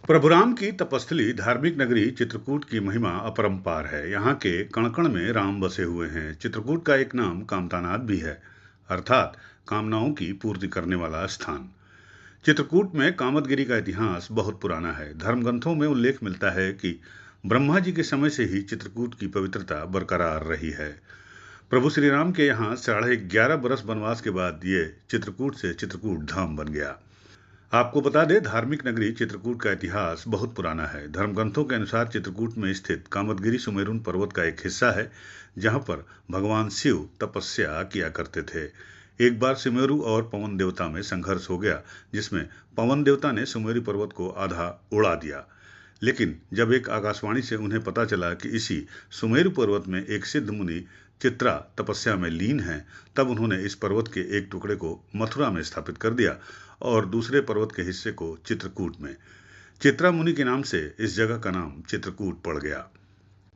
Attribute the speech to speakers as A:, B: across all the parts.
A: प्रभुराम की तपस्थली धार्मिक नगरी चित्रकूट की महिमा अपरंपार है। यहाँ के कण-कण में राम बसे हुए हैं। चित्रकूट का एक नाम कामतानाथ भी है, अर्थात कामनाओं की पूर्ति करने वाला स्थान। चित्रकूट में कामदगिरी का इतिहास बहुत पुराना है। धर्मग्रंथों में उल्लेख मिलता है कि ब्रह्मा जी के समय से ही चित्रकूट की पवित्रता बरकरार रही है। प्रभु श्री राम के यहाँ 11.5 बरस वनवास के बाद ये चित्रकूट से चित्रकूट धाम बन गया। आपको बता दें, धार्मिक नगरी चित्रकूट का इतिहास बहुत पुराना है। धर्मग्रंथों के अनुसार चित्रकूट में स्थित कामदगिरी सुमेरुन पर्वत का एक हिस्सा है, जहां पर भगवान शिव तपस्या किया करते थे। एक बार सुमेरु और पवन देवता में संघर्ष हो गया, जिसमें पवन देवता ने सुमेरु पर्वत को आधा उड़ा दिया। लेकिन जब एक आकाशवाणी से उन्हें पता चला कि इसी सुमेरु पर्वत में एक सिद्ध मुनि चित्रा तपस्या में लीन हैं, तब उन्होंने इस पर्वत के एक टुकड़े को मथुरा में स्थापित कर दिया और दूसरे पर्वत के हिस्से को चित्रकूट में। चित्रा मुनि के नाम से इस जगह का नाम चित्रकूट पड़ गया।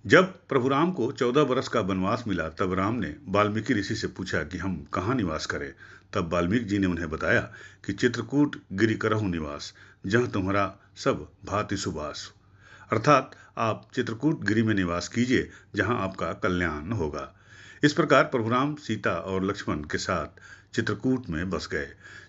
A: जब प्रभु राम को 14 बरस का वनवास मिला, तब राम ने वाल्मीकि ऋषि से पूछा कि हम कहाँ निवास करें। तब वाल्मीकि जी ने उन्हें बताया कि चित्रकूट गिरि करहु निवास, जहाँ तुम्हारा सब भांति सुबास। अर्थात आप चित्रकूट गिरि में निवास कीजिए, जहां आपका कल्याण होगा। इस प्रकार प्रभु राम सीता और लक्ष्मण के साथ चित्रकूट में बस गए।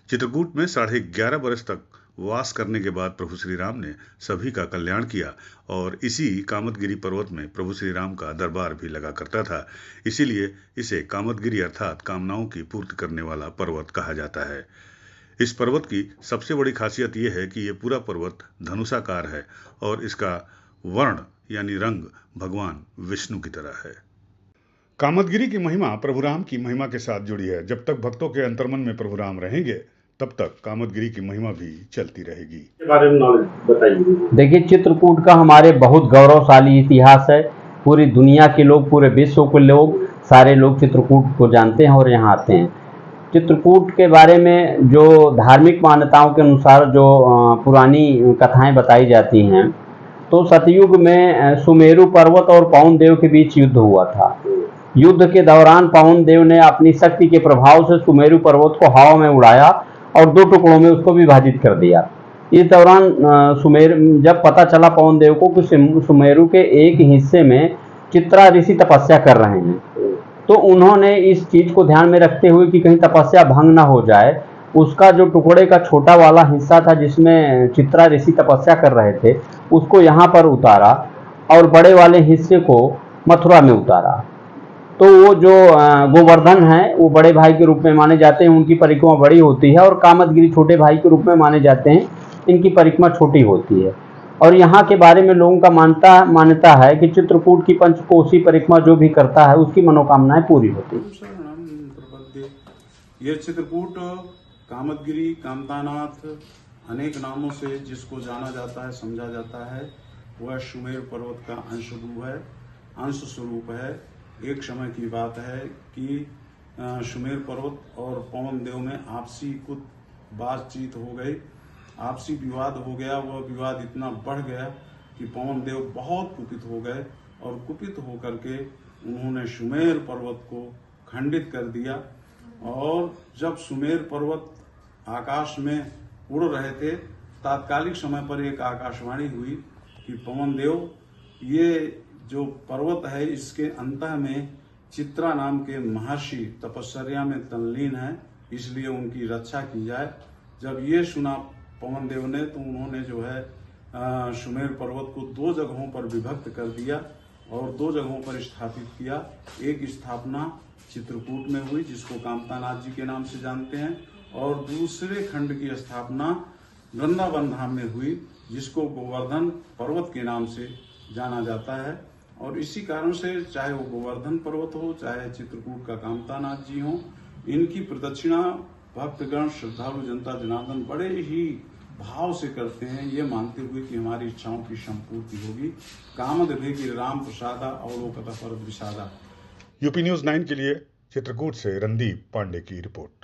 A: चित्रकूट में 11.5 बरस तक वास करने के बाद प्रभु श्री राम ने सभी का कल्याण किया और इसी कामदगिरी पर्वत में प्रभु श्री राम का दरबार भी लगा करता था। इसीलिए इसे कामदगिरी अर्थात कामनाओं की पूर्ति करने वाला पर्वत कहा जाता है। इस पर्वत की सबसे बड़ी खासियत यह है कि यह पूरा पर्वत धनुषाकार है और इसका वर्ण यानी रंग भगवान विष्णु की तरह है। कामदगिरी की महिमा प्रभु राम की महिमा के साथ जुड़ी है। जब तक भक्तों के अंतर्मन में प्रभु राम रहेंगे, तब तक कामदगिरी की महिमा भी चलती रहेगी।
B: के बारे में नॉलेज बताइए।
C: देखिए, चित्रकूट का हमारे बहुत गौरवशाली इतिहास है। पूरी दुनिया के लोग, पूरे विश्व के लोग, सारे लोग चित्रकूट को जानते हैं और यहाँ आते हैं। चित्रकूट के बारे में जो धार्मिक मान्यताओं के अनुसार जो पुरानी कथाएं बताई जाती हैं, तो सतयुग में सुमेरु पर्वत और पवन देव के बीच युद्ध हुआ था। युद्ध के दौरान पवन देव ने अपनी शक्ति के प्रभाव से सुमेरु पर्वत को हवा में उड़ाया और 2 टुकड़ों में उसको विभाजित कर दिया। इस दौरान जब पता चला पवन देव को कि सुमेरु के एक हिस्से में चित्रा ऋषि तपस्या कर रहे हैं, तो उन्होंने इस चीज को ध्यान में रखते हुए कि कहीं तपस्या भंग ना हो जाए, उसका जो टुकड़े का छोटा वाला हिस्सा था जिसमें चित्रा ऋषि तपस्या कर रहे थे, उसको यहाँ पर उतारा और बड़े वाले हिस्से को मथुरा में उतारा। तो वो जो गोवर्धन है, वो बड़े भाई के रूप में माने जाते हैं, उनकी परिक्रमा बड़ी होती है, और कामदगिरी छोटे भाई के रूप में माने जाते हैं, इनकी परिक्रमा छोटी होती है। और यहाँ के बारे में लोगों का मान्यता है कि चित्रकूट की पंचकोसी परिक्रमा जो भी करता है, उसकी मनोकामनाएं पूरी होती है।
D: यह चित्रकूट कामदगिरी, कामतानाथ अनेक नामों से जिसको जाना जाता है, समझा जाता है, वह सुमेर पर्वत का अंश स्वरूप है। एक समय की बात है कि सुमेर पर्वत और पवन देव में आपसी कुछ बातचीत हो गई, आपसी विवाद हो गया। वह विवाद इतना बढ़ गया कि पवन देव बहुत कुपित हो गए और कुपित होकर के उन्होंने सुमेर पर्वत को खंडित कर दिया। और जब सुमेर पर्वत आकाश में उड़ रहे थे, तात्कालिक समय पर एक आकाशवाणी हुई कि पवन देव, ये जो पर्वत है इसके अंतः में चित्रा नाम के महर्षि तपस्या में तल्लीन है, इसलिए उनकी रक्षा की जाए। जब ये सुना पवन देव ने, तो उन्होंने जो है सुमेर पर्वत को 2 जगहों पर विभक्त कर दिया और 2 जगहों पर स्थापित किया। एक स्थापना चित्रकूट में हुई, जिसको कामतानाथ जी के नाम से जानते हैं, और दूसरे खंड की स्थापना वृंदावन धाम में हुई, जिसको गोवर्धन पर्वत के नाम से जाना जाता है। और इसी कारण से चाहे वो गोवर्धन पर्वत हो, चाहे चित्रकूट का कामतानाथ जी हो, इनकी प्रदक्षिणा भक्तगण, श्रद्धालु जनता जनार्दन बड़े ही भाव से करते हैं, ये मानते हुए कि हमारी इच्छाओं की संपूर्ति होगी। कामद भेगी राम प्रसादा अवलोकता पर विषादा।
A: यूपी न्यूज़ 9 के लिए चित्रकूट से रणदीप पांडे की रिपोर्ट।